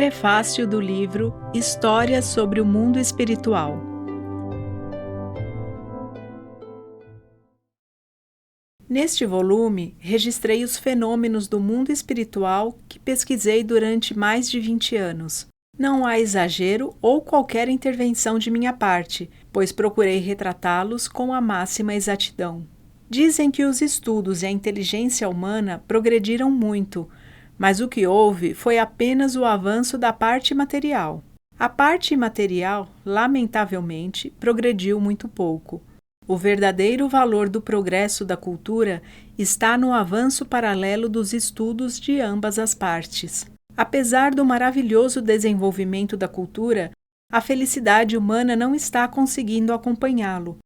Prefácio do livro História sobre o Mundo Espiritual. Neste volume, registrei os fenômenos do mundo espiritual que pesquisei durante mais de 20 anos. Não há exagero ou qualquer intervenção de minha parte, pois procurei retratá-los com a máxima exatidão. Dizem que os estudos e a inteligência humana progrediram muito, mas o que houve foi apenas o avanço da parte material. A parte imaterial, lamentavelmente, progrediu muito pouco. O verdadeiro valor do progresso da cultura está no avanço paralelo dos estudos de ambas as partes. Apesar do maravilhoso desenvolvimento da cultura, a felicidade humana não está conseguindo acompanhá-lo.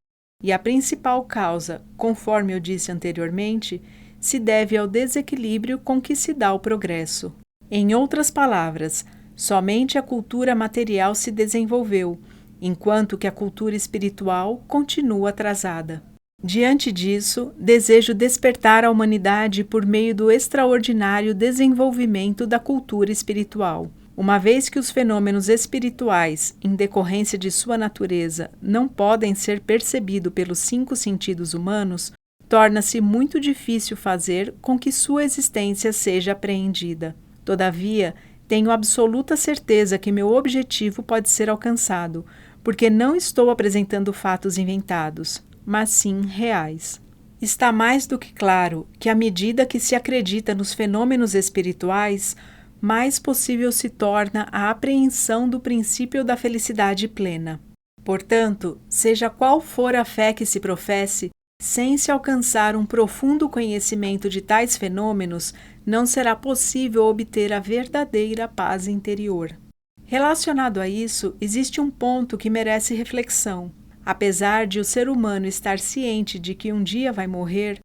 E a principal causa, conforme eu disse anteriormente, se deve ao desequilíbrio com que se dá o progresso. Em outras palavras, somente a cultura material se desenvolveu, enquanto que a cultura espiritual continua atrasada. Diante disso, desejo despertar a humanidade por meio do extraordinário desenvolvimento da cultura espiritual. Uma vez que os fenômenos espirituais, em decorrência de sua natureza, não podem ser percebidos pelos 5 sentidos humanos, torna-se muito difícil fazer com que sua existência seja apreendida. Todavia, tenho absoluta certeza que meu objetivo pode ser alcançado, porque não estou apresentando fatos inventados, mas sim reais. Está mais do que claro que, à medida que se acredita nos fenômenos espirituais, mais possível se torna a apreensão do princípio da felicidade plena. Portanto, seja qual for a fé que se professe, sem se alcançar um profundo conhecimento de tais fenômenos, não será possível obter a verdadeira paz interior. Relacionado a isso, existe um ponto que merece reflexão. Apesar de o ser humano estar ciente de que um dia vai morrer,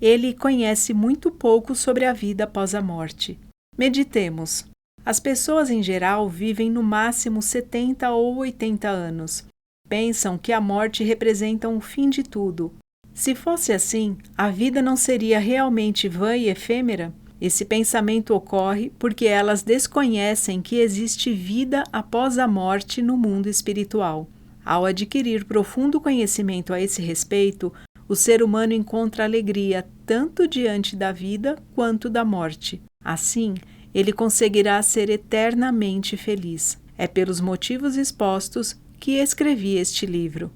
ele conhece muito pouco sobre a vida após a morte. Meditemos. As pessoas em geral vivem no máximo 70 ou 80 anos. Pensam que a morte representa um fim de tudo. Se fosse assim, a vida não seria realmente vã e efêmera? Esse pensamento ocorre porque elas desconhecem que existe vida após a morte no mundo espiritual. Ao adquirir profundo conhecimento a esse respeito, o ser humano encontra alegria tanto diante da vida quanto da morte. Assim, ele conseguirá ser eternamente feliz. É pelos motivos expostos que escrevi este livro.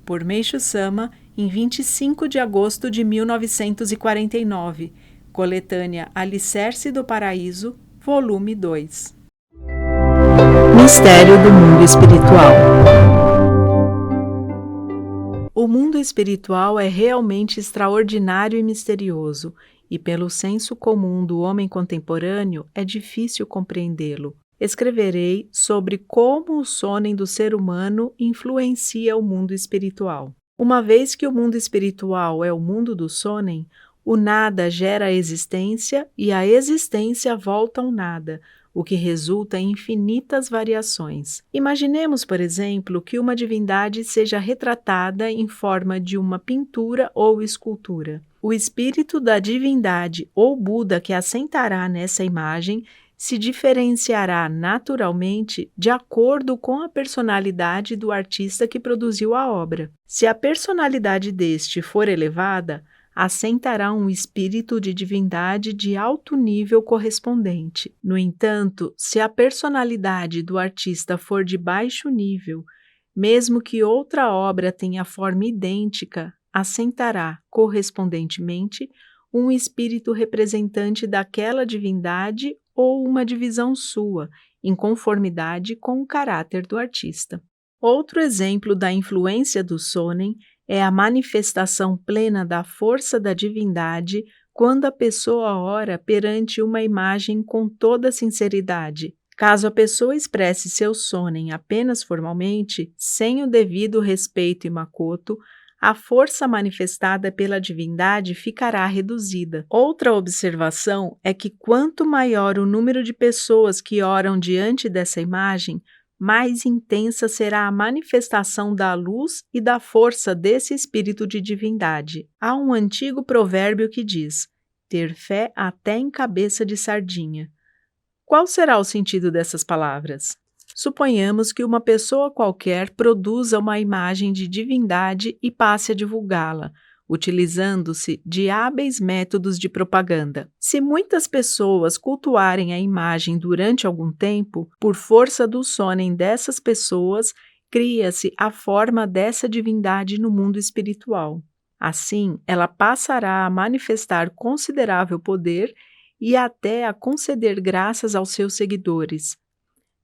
Por Meishu Sama, em 25 de agosto de 1949, coletânea Alicerce do Paraíso, volume 2. Mistério do mundo espiritual. O mundo espiritual é realmente extraordinário e misterioso, e pelo senso comum do homem contemporâneo é difícil compreendê-lo. Escreverei sobre como o sonem do ser humano influencia o mundo espiritual. Uma vez que o mundo espiritual é o mundo do sonem, o nada gera a existência e a existência volta ao nada, o que resulta em infinitas variações. Imaginemos, por exemplo, que uma divindade seja retratada em forma de uma pintura ou escultura. O espírito da divindade ou Buda que assentará nessa imagem se diferenciará naturalmente de acordo com a personalidade do artista que produziu a obra. Se a personalidade deste for elevada, assentará um espírito de divindade de alto nível correspondente. No entanto, se a personalidade do artista for de baixo nível, mesmo que outra obra tenha forma idêntica, assentará, correspondentemente, um espírito representante daquela divindade ou uma divisão sua, em conformidade com o caráter do artista. Outro exemplo da influência do sonem é a manifestação plena da força da divindade quando a pessoa ora perante uma imagem com toda sinceridade. Caso a pessoa expresse seu sonem apenas formalmente, sem o devido respeito e makoto, a força manifestada pela divindade ficará reduzida. Outra observação é que quanto maior o número de pessoas que oram diante dessa imagem, mais intensa será a manifestação da luz e da força desse espírito de divindade. Há um antigo provérbio que diz: ter fé até em cabeça de sardinha. Qual será o sentido dessas palavras? Suponhamos que uma pessoa qualquer produza uma imagem de divindade e passe a divulgá-la, utilizando-se de hábeis métodos de propaganda. Se muitas pessoas cultuarem a imagem durante algum tempo, por força do sonem dessas pessoas, cria-se a forma dessa divindade no mundo espiritual. Assim, ela passará a manifestar considerável poder e até a conceder graças aos seus seguidores.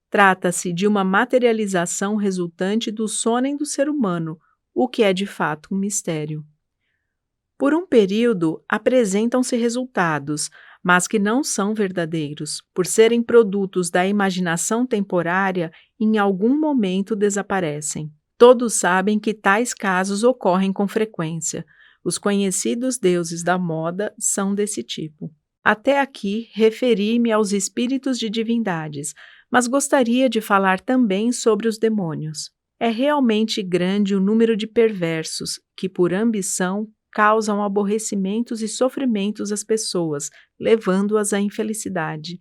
Trata-se de uma materialização resultante do sonem do ser humano, o que é de fato um mistério. Por um período, apresentam-se resultados, mas que não são verdadeiros, por serem produtos da imaginação temporária, em algum momento desaparecem. Todos sabem que tais casos ocorrem com frequência. Os conhecidos deuses da moda são desse tipo. Até aqui, referi-me aos espíritos de divindades, mas gostaria de falar também sobre os demônios. É realmente grande o número de perversos que, por ambição, causam aborrecimentos e sofrimentos às pessoas, levando-as à infelicidade.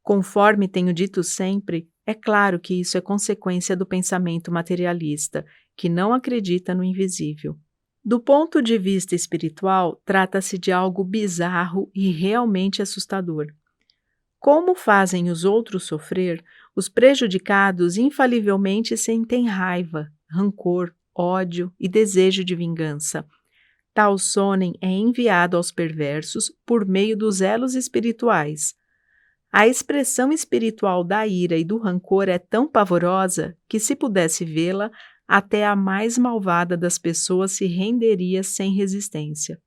Conforme tenho dito sempre, é claro que isso é consequência do pensamento materialista, que não acredita no invisível. Do ponto de vista espiritual, trata-se de algo bizarro e realmente assustador. Como fazem os outros sofrer, os prejudicados infalivelmente sentem raiva, rancor, ódio e desejo de vingança. Tal sonem é enviado aos perversos por meio dos elos espirituais. A expressão espiritual da ira e do rancor é tão pavorosa que, se pudesse vê-la, até a mais malvada das pessoas se renderia sem resistência.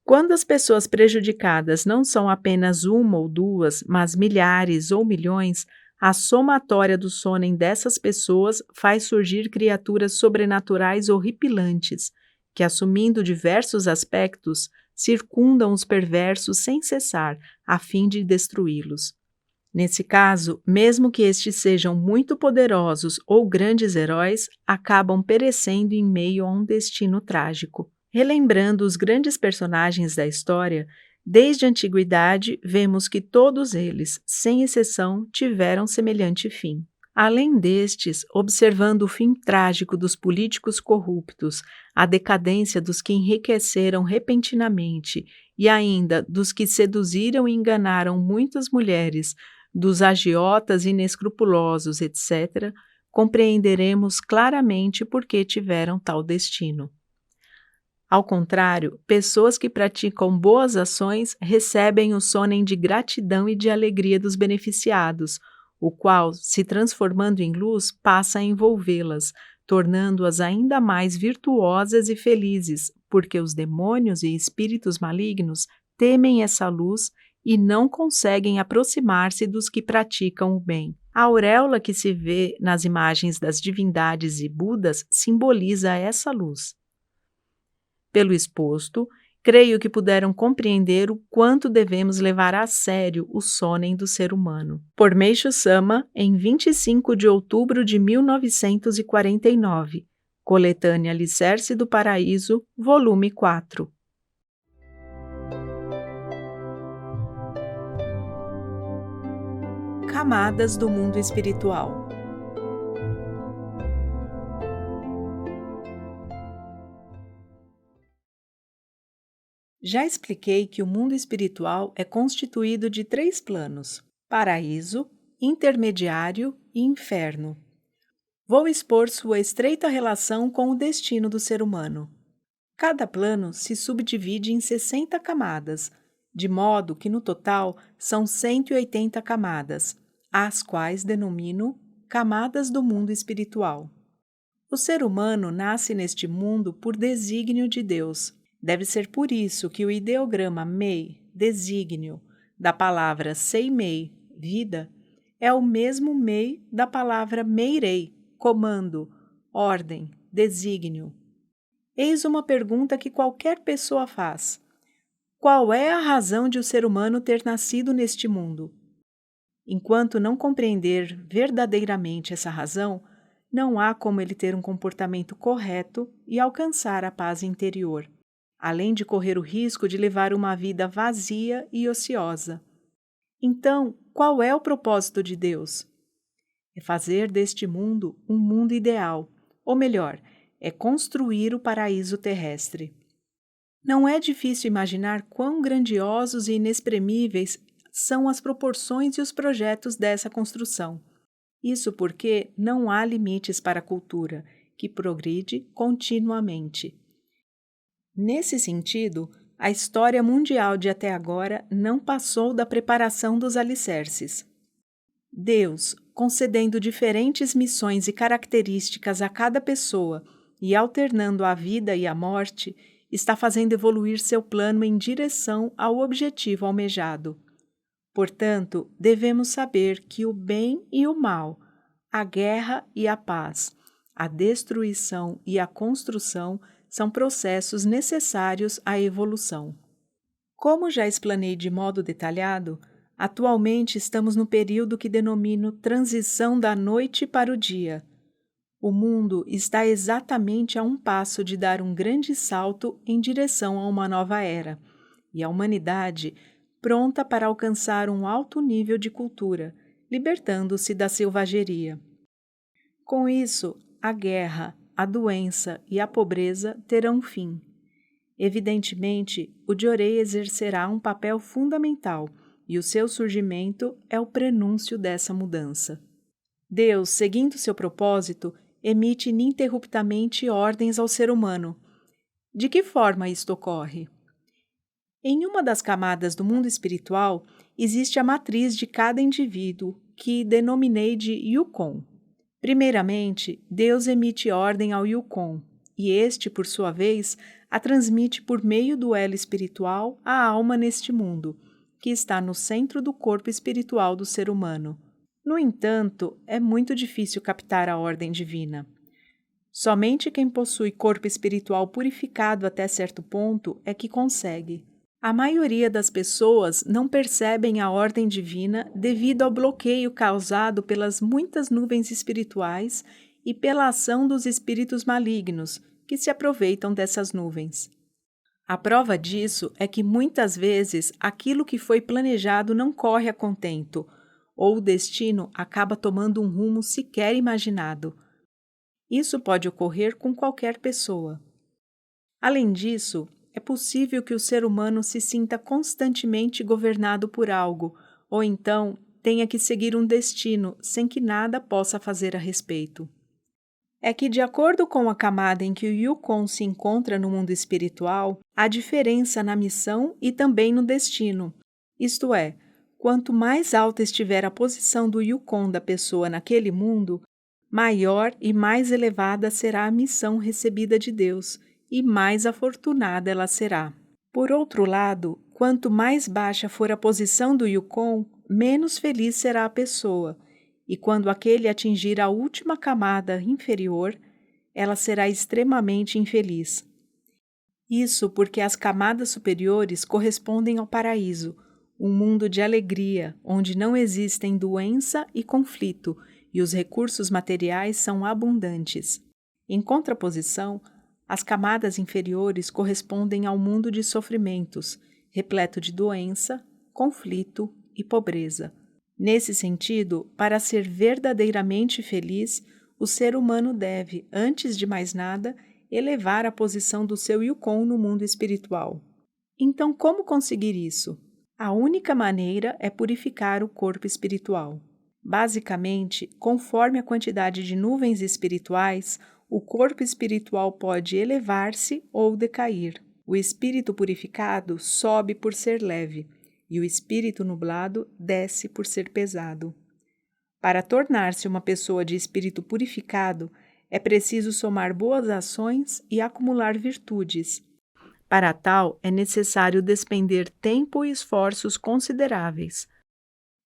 Quando as pessoas prejudicadas não são apenas uma ou duas, mas milhares ou milhões, a somatória do sonem dessas pessoas faz surgir criaturas sobrenaturais horripilantes, que, assumindo diversos aspectos, circundam os perversos sem cessar, a fim de destruí-los. Nesse caso, mesmo que estes sejam muito poderosos ou grandes heróis, acabam perecendo em meio a um destino trágico. Relembrando os grandes personagens da história, desde a antiguidade vemos que todos eles, sem exceção, tiveram semelhante fim. Além destes, observando o fim trágico dos políticos corruptos, a decadência dos que enriqueceram repentinamente e ainda dos que seduziram e enganaram muitas mulheres, dos agiotas inescrupulosos, etc., compreenderemos claramente por que tiveram tal destino. Ao contrário, pessoas que praticam boas ações recebem o sonem de gratidão e de alegria dos beneficiados, o qual, se transformando em luz, passa a envolvê-las, tornando-as ainda mais virtuosas e felizes, porque os demônios e espíritos malignos temem essa luz e não conseguem aproximar-se dos que praticam o bem. A auréola que se vê nas imagens das divindades e Budas simboliza essa luz. Pelo exposto, creio que puderam compreender o quanto devemos levar a sério o sonem do ser humano. Por Meishu Sama, em 25 de outubro de 1949. Coletânea Alicerce do Paraíso, volume 4. Camadas do mundo espiritual. Já expliquei que o mundo espiritual é constituído de 3 planos: paraíso, intermediário e inferno. Vou expor sua estreita relação com o destino do ser humano. Cada plano se subdivide em 60 camadas, de modo que no total são 180 camadas, as quais denomino camadas do mundo espiritual. O ser humano nasce neste mundo por desígnio de Deus. Deve ser por isso que o ideograma Mei, desígnio, da palavra Seimei, vida, é o mesmo Mei da palavra Meirei, comando, ordem, desígnio. Eis uma pergunta que qualquer pessoa faz: qual é a razão de o ser humano ter nascido neste mundo? Enquanto não compreender verdadeiramente essa razão, não há como ele ter um comportamento correto e alcançar a paz interior, além de correr o risco de levar uma vida vazia e ociosa. Então, qual é o propósito de Deus? É fazer deste mundo um mundo ideal, ou melhor, é construir o paraíso terrestre. Não é difícil imaginar quão grandiosos e inexprimíveis são as proporções e os projetos dessa construção. Isso porque não há limites para a cultura, que progride continuamente. Nesse sentido, a história mundial de até agora não passou da preparação dos alicerces. Deus, concedendo diferentes missões e características a cada pessoa e alternando a vida e a morte, está fazendo evoluir seu plano em direção ao objetivo almejado. Portanto, devemos saber que o bem e o mal, a guerra e a paz, a destruição e a construção são processos necessários à evolução. Como já explanei de modo detalhado, atualmente estamos no período que denomino transição da noite para o dia. O mundo está exatamente a um passo de dar um grande salto em direção a uma nova era, e a humanidade pronta para alcançar um alto nível de cultura, libertando-se da selvageria. Com isso, a guerra, a doença e a pobreza terão fim. Evidentemente, o Jorei exercerá um papel fundamental, e o seu surgimento é o prenúncio dessa mudança. Deus, seguindo seu propósito, emite ininterruptamente ordens ao ser humano. De que forma isto ocorre? Em uma das camadas do mundo espiritual, existe a matriz de cada indivíduo, que denominei de Yukon. Primeiramente, Deus emite ordem ao Yukon, e este, por sua vez, a transmite por meio do elo espiritual à alma neste mundo, que está no centro do corpo espiritual do ser humano. No entanto, é muito difícil captar a ordem divina. Somente quem possui corpo espiritual purificado até certo ponto é que consegue. A maioria das pessoas não percebem a ordem divina devido ao bloqueio causado pelas muitas nuvens espirituais e pela ação dos espíritos malignos, que se aproveitam dessas nuvens. A prova disso é que muitas vezes aquilo que foi planejado não corre a contento, ou o destino acaba tomando um rumo sequer imaginado. Isso pode ocorrer com qualquer pessoa. Além disso, é possível que o ser humano se sinta constantemente governado por algo, ou então tenha que seguir um destino sem que nada possa fazer a respeito. É que, de acordo com a camada em que o Yukon se encontra no mundo espiritual, há diferença na missão e também no destino. Isto é, quanto mais alta estiver a posição do Yukon da pessoa naquele mundo, maior e mais elevada será a missão recebida de Deus, e mais afortunada ela será. Por outro lado, quanto mais baixa for a posição do Yukon, menos feliz será a pessoa, e quando aquele atingir a última camada inferior, ela será extremamente infeliz. Isso porque as camadas superiores correspondem ao paraíso, um mundo de alegria, onde não existem doença e conflito, e os recursos materiais são abundantes. Em contraposição, as camadas inferiores correspondem ao mundo de sofrimentos, repleto de doença, conflito e pobreza. Nesse sentido, para ser verdadeiramente feliz, o ser humano deve, antes de mais nada, elevar a posição do seu Yukon no mundo espiritual. Então, como conseguir isso? A única maneira é purificar o corpo espiritual. Basicamente, conforme a quantidade de nuvens espirituais, o corpo espiritual pode elevar-se ou decair. O espírito purificado sobe por ser leve, e o espírito nublado desce por ser pesado. Para tornar-se uma pessoa de espírito purificado, é preciso somar boas ações e acumular virtudes. Para tal, é necessário despender tempo e esforços consideráveis.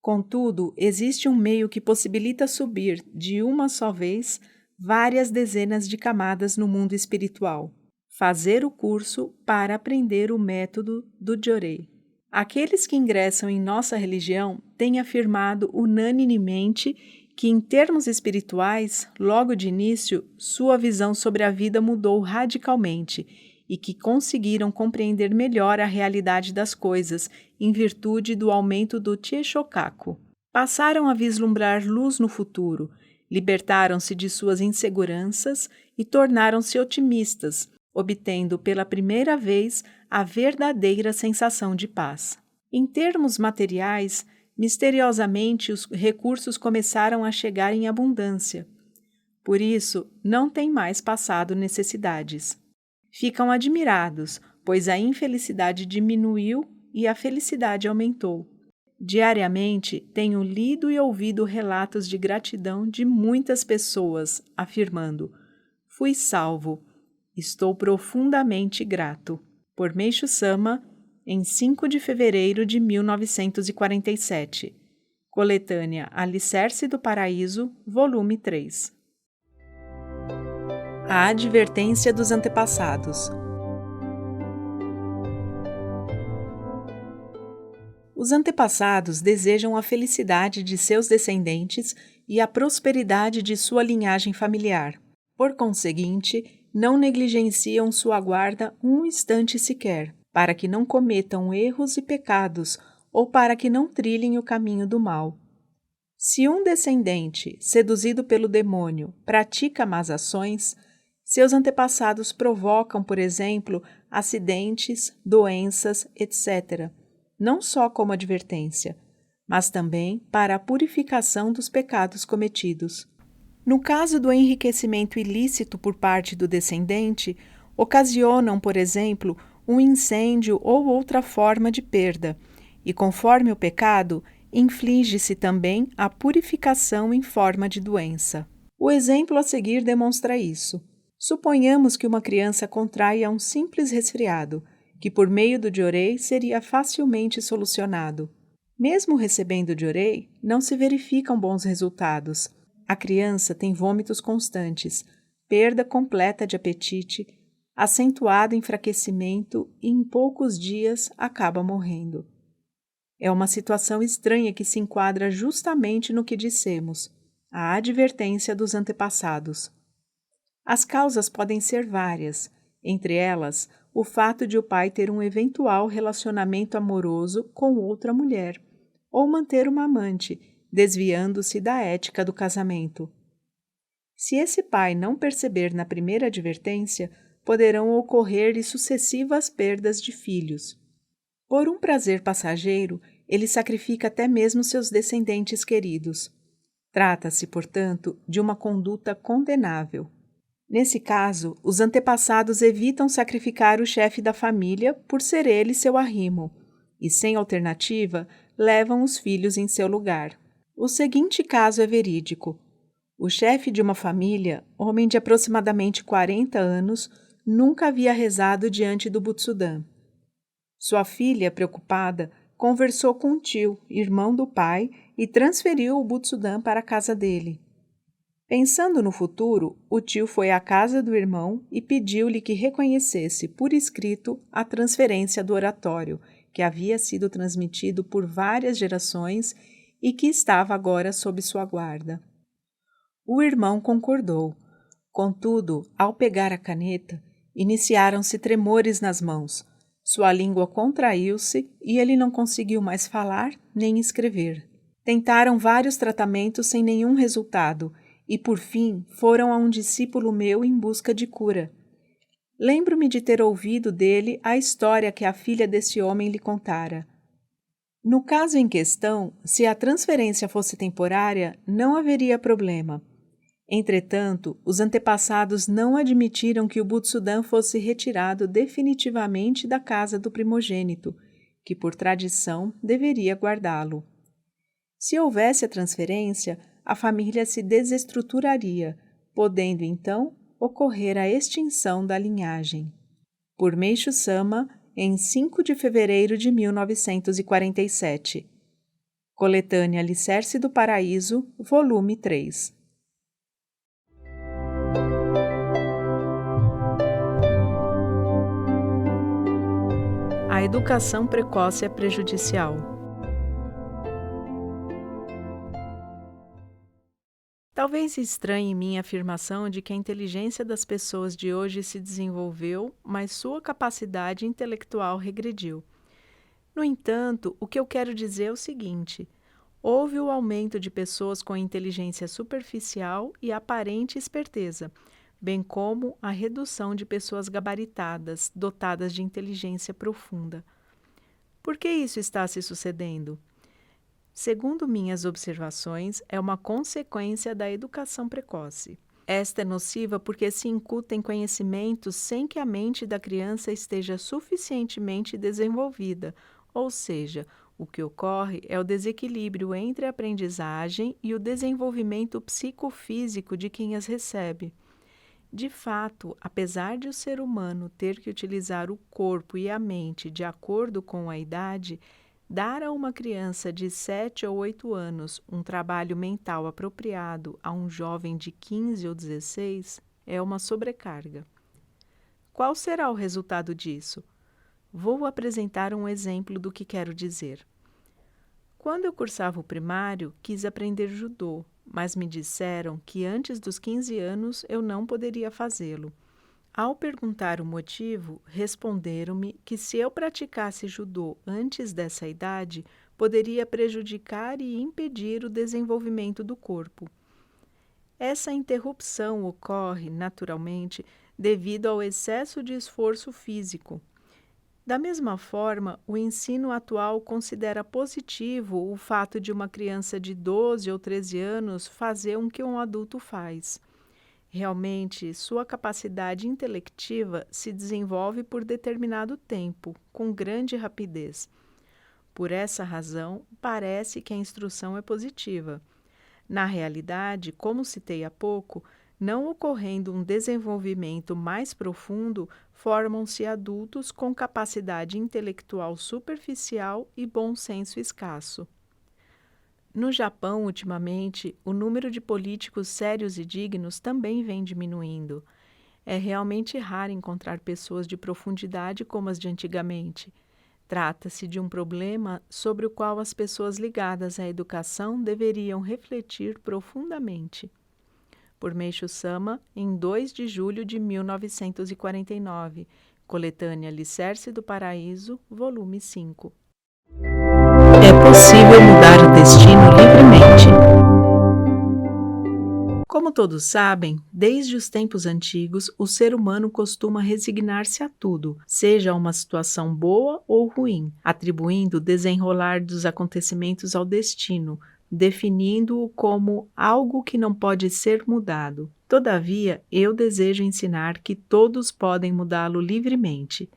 Contudo, existe um meio que possibilita subir, de uma só vez, várias dezenas de camadas no mundo espiritual. Fazer o curso para aprender o método do Jorei. Aqueles que ingressam em nossa religião têm afirmado unanimemente que, em termos espirituais, logo de início, sua visão sobre a vida mudou radicalmente e que conseguiram compreender melhor a realidade das coisas em virtude do aumento do Chieshokaku. Passaram a vislumbrar luz no futuro, libertaram-se de suas inseguranças e tornaram-se otimistas, obtendo pela primeira vez a verdadeira sensação de paz. Em termos materiais, misteriosamente os recursos começaram a chegar em abundância. Por isso, não têm mais passado necessidades. Ficam admirados, pois a infelicidade diminuiu e a felicidade aumentou. Diariamente, tenho lido e ouvido relatos de gratidão de muitas pessoas, afirmando: fui salvo, estou profundamente grato. Por Meishu Sama, em 5 de fevereiro de 1947. Coletânea Alicerce do Paraíso, volume 3. A advertência dos antepassados. Os antepassados desejam a felicidade de seus descendentes e a prosperidade de sua linhagem familiar. Por conseguinte, não negligenciam sua guarda um instante sequer, para que não cometam erros e pecados ou para que não trilhem o caminho do mal. Se um descendente, seduzido pelo demônio, pratica más ações, seus antepassados provocam, por exemplo, acidentes, doenças, etc., não só como advertência, mas também para a purificação dos pecados cometidos. No caso do enriquecimento ilícito por parte do descendente, ocasionam, por exemplo, um incêndio ou outra forma de perda, e conforme o pecado, inflige-se também a purificação em forma de doença. O exemplo a seguir demonstra isso. Suponhamos que uma criança contraia um simples resfriado, que por meio do diorei seria facilmente solucionado. Mesmo recebendo diorei, não se verificam bons resultados. A criança tem vômitos constantes, perda completa de apetite, acentuado enfraquecimento e em poucos dias acaba morrendo. É uma situação estranha que se enquadra justamente no que dissemos, a advertência dos antepassados. As causas podem ser várias, entre elas o fato de o pai ter um eventual relacionamento amoroso com outra mulher, ou manter uma amante, desviando-se da ética do casamento. Se esse pai não perceber na primeira advertência, poderão ocorrer-lhe sucessivas perdas de filhos. Por um prazer passageiro, ele sacrifica até mesmo seus descendentes queridos. Trata-se, portanto, de uma conduta condenável. Nesse caso, os antepassados evitam sacrificar o chefe da família por ser ele seu arrimo, e, sem alternativa, levam os filhos em seu lugar. O seguinte caso é verídico. O chefe de uma família, homem de aproximadamente 40 anos, nunca havia rezado diante do Butsudan. Sua filha, preocupada, conversou com o tio, irmão do pai, e transferiu o Butsudan para a casa dele. Pensando no futuro, o tio foi à casa do irmão e pediu-lhe que reconhecesse por escrito a transferência do oratório, que havia sido transmitido por várias gerações e que estava agora sob sua guarda. O irmão concordou. Contudo, ao pegar a caneta, iniciaram-se tremores nas mãos. Sua língua contraiu-se e ele não conseguiu mais falar nem escrever. Tentaram vários tratamentos sem nenhum resultado e, por fim, foram a um discípulo meu em busca de cura. Lembro-me de ter ouvido dele a história que a filha desse homem lhe contara. No caso em questão, se a transferência fosse temporária, não haveria problema. Entretanto, os antepassados não admitiram que o Butsudan fosse retirado definitivamente da casa do primogênito, que por tradição deveria guardá-lo. Se houvesse a transferência, a família se desestruturaria, podendo então ocorrer a extinção da linhagem. Por Meishu Sama, em 5 de fevereiro de 1947. Coletânea Alicerce do Paraíso, volume 3. A educação precoce é prejudicial. Talvez estranhe minha afirmação de que a inteligência das pessoas de hoje se desenvolveu, mas sua capacidade intelectual regrediu. No entanto, o que eu quero dizer é o seguinte: houve o aumento de pessoas com inteligência superficial e aparente esperteza, bem como a redução de pessoas gabaritadas, dotadas de inteligência profunda. Por que isso está se sucedendo? Segundo minhas observações, é uma consequência da educação precoce. Esta é nociva porque se incutem conhecimentos sem que a mente da criança esteja suficientemente desenvolvida, ou seja, o que ocorre é o desequilíbrio entre a aprendizagem e o desenvolvimento psicofísico de quem as recebe. De fato, apesar de o ser humano ter que utilizar o corpo e a mente de acordo com a idade, dar a uma criança de 7 ou 8 anos um trabalho mental apropriado a um jovem de 15 ou 16 é uma sobrecarga. Qual será o resultado disso? Vou apresentar um exemplo do que quero dizer. Quando eu cursava o primário, quis aprender judô, mas me disseram que antes dos 15 anos eu não poderia fazê-lo. Ao perguntar o motivo, responderam-me que se eu praticasse judô antes dessa idade, poderia prejudicar e impedir o desenvolvimento do corpo. Essa interrupção ocorre, naturalmente, devido ao excesso de esforço físico. Da mesma forma, o ensino atual considera positivo o fato de uma criança de 12 ou 13 anos fazer o que um adulto faz. Realmente, sua capacidade intelectiva se desenvolve por determinado tempo, com grande rapidez. Por essa razão, parece que a instrução é positiva. Na realidade, como citei há pouco, não ocorrendo um desenvolvimento mais profundo, formam-se adultos com capacidade intelectual superficial e bom senso escasso. No Japão, ultimamente, o número de políticos sérios e dignos também vem diminuindo. É realmente raro encontrar pessoas de profundidade como as de antigamente. Trata-se de um problema sobre o qual as pessoas ligadas à educação deveriam refletir profundamente. Por Meishu Sama, em 2 de julho de 1949, coletânea Alicerce do Paraíso, volume 5. É possível mudar o destino livremente. Como todos sabem, desde os tempos antigos, o ser humano costuma resignar-se a tudo, seja uma situação boa ou ruim, atribuindo o desenrolar dos acontecimentos ao destino, definindo-o como algo que não pode ser mudado. Todavia, eu desejo ensinar que todos podem mudá-lo livremente.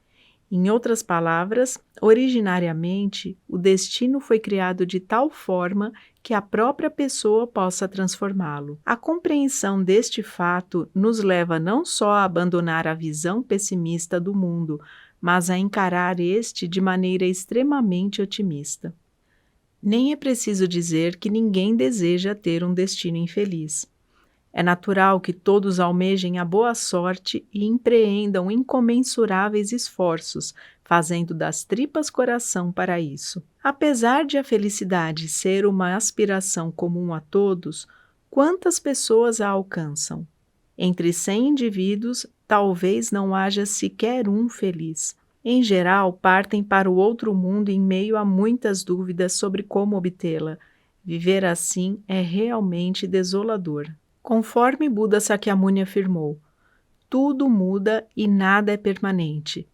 Em outras palavras, originariamente, o destino foi criado de tal forma que a própria pessoa possa transformá-lo. A compreensão deste fato nos leva não só a abandonar a visão pessimista do mundo, mas a encarar este de maneira extremamente otimista. Nem é preciso dizer que ninguém deseja ter um destino infeliz. É natural que todos almejem a boa sorte e empreendam incomensuráveis esforços, fazendo das tripas coração para isso. Apesar de a felicidade ser uma aspiração comum a todos, quantas pessoas a alcançam? Entre 100 indivíduos, talvez não haja sequer um feliz. Em geral, partem para o outro mundo em meio a muitas dúvidas sobre como obtê-la. Viver assim é realmente desolador. Conforme Buda Sakyamuni afirmou, tudo muda e nada é permanente.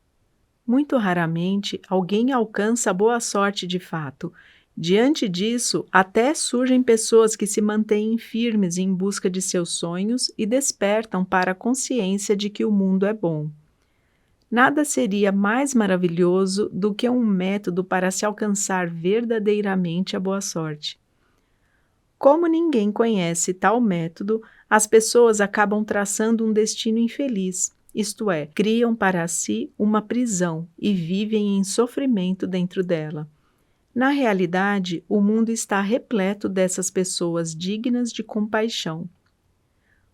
Muito raramente alguém alcança a boa sorte de fato. Diante disso, até surgem pessoas que se mantêm firmes em busca de seus sonhos e despertam para a consciência de que o mundo é bom. Nada seria mais maravilhoso do que um método para se alcançar verdadeiramente a boa sorte. Como ninguém conhece tal método, as pessoas acabam traçando um destino infeliz, isto é, criam para si uma prisão e vivem em sofrimento dentro dela. Na realidade, o mundo está repleto dessas pessoas dignas de compaixão.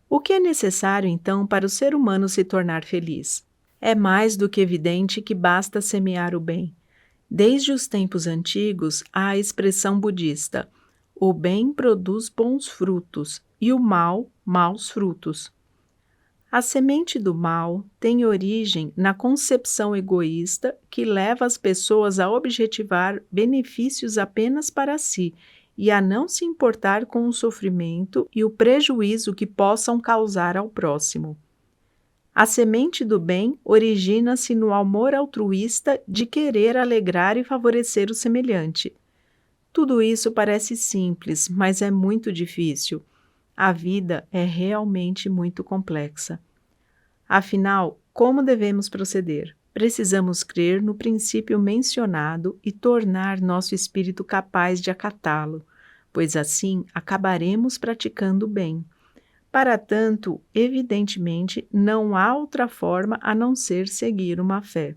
O que é necessário, então, para o ser humano se tornar feliz? É mais do que evidente que basta semear o bem. Desde os tempos antigos, há a expressão budista: o bem produz bons frutos e o mal, maus frutos. A semente do mal tem origem na concepção egoísta que leva as pessoas a objetivar benefícios apenas para si e a não se importar com o sofrimento e o prejuízo que possam causar ao próximo. A semente do bem origina-se no amor altruísta de querer alegrar e favorecer o semelhante. Tudo isso parece simples, mas é muito difícil. A vida é realmente muito complexa. Afinal, como devemos proceder? Precisamos crer no princípio mencionado e tornar nosso espírito capaz de acatá-lo, pois assim acabaremos praticando o bem. Para tanto, evidentemente, não há outra forma a não ser seguir uma fé.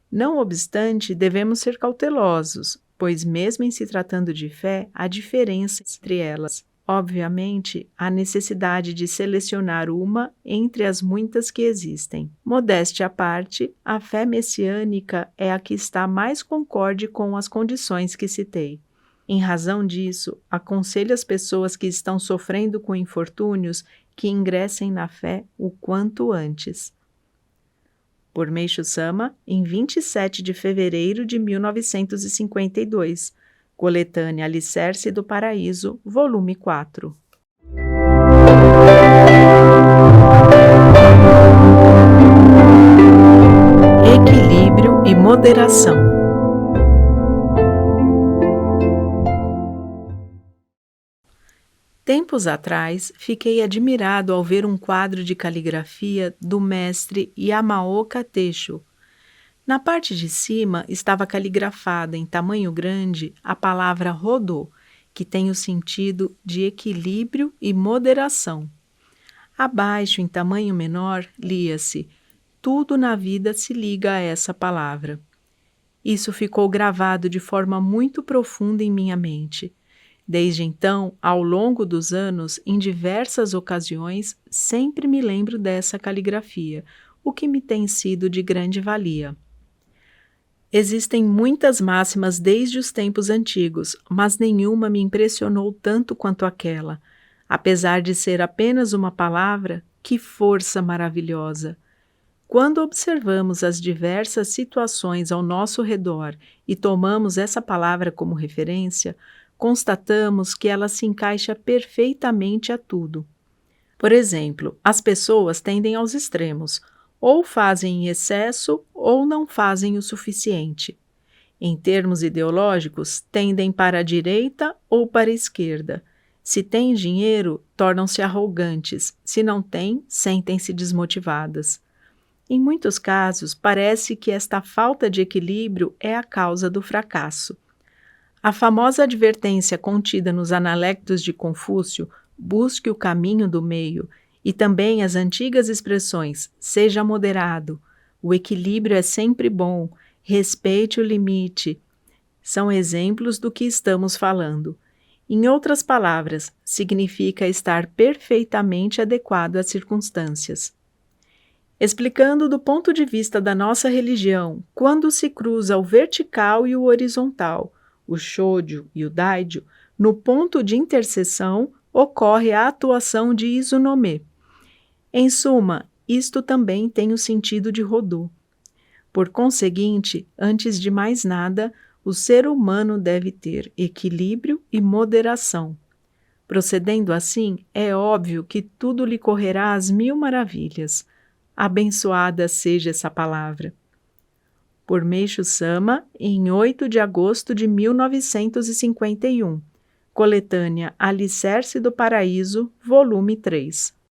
Não obstante, devemos ser cautelosos, pois mesmo em se tratando de fé, há diferença entre elas. Obviamente, há necessidade de selecionar uma entre as muitas que existem. Modéstia à parte, a fé messiânica é a que está mais concorde com as condições que citei. Em razão disso, aconselho as pessoas que estão sofrendo com infortúnios que ingressem na fé o quanto antes. Por Meishu Sama, em 27 de fevereiro de 1952, Coletânea Alicerce do Paraíso, volume 4. Equilíbrio e moderação. Tempos atrás, fiquei admirado ao ver um quadro de caligrafia do mestre Yamaoka Teisho. Na parte de cima estava caligrafada em tamanho grande a palavra Rodô, que tem o sentido de equilíbrio e moderação. Abaixo, em tamanho menor, lia-se: tudo na vida se liga a essa palavra. Isso ficou gravado de forma muito profunda em minha mente. Desde então, ao longo dos anos, em diversas ocasiões, sempre me lembro dessa caligrafia, o que me tem sido de grande valia. Existem muitas máximas desde os tempos antigos, mas nenhuma me impressionou tanto quanto aquela. Apesar de ser apenas uma palavra, que força maravilhosa! Quando observamos as diversas situações ao nosso redor e tomamos essa palavra como referência, constatamos que ela se encaixa perfeitamente a tudo. Por exemplo, as pessoas tendem aos extremos, ou fazem em excesso ou não fazem o suficiente. Em termos ideológicos, tendem para a direita ou para a esquerda. Se têm dinheiro, tornam-se arrogantes. Se não têm, sentem-se desmotivadas. Em muitos casos, parece que esta falta de equilíbrio é a causa do fracasso. A famosa advertência contida nos Analectos de Confúcio, busque o caminho do meio, e também as antigas expressões, seja moderado, o equilíbrio é sempre bom, respeite o limite, são exemplos do que estamos falando. Em outras palavras, significa estar perfeitamente adequado às circunstâncias. Explicando do ponto de vista da nossa religião, quando se cruza o vertical e o horizontal, o Shōjō e o Daijō, no ponto de interseção ocorre a atuação de Izunome. Em suma, isto também tem o sentido de Rodô. Por conseguinte, antes de mais nada, o ser humano deve ter equilíbrio e moderação. Procedendo assim, é óbvio que tudo lhe correrá às mil maravilhas. Abençoada seja essa palavra. Por Meishu Sama, em 8 de agosto de 1951. Coletânea Alicerce do Paraíso, volume 3.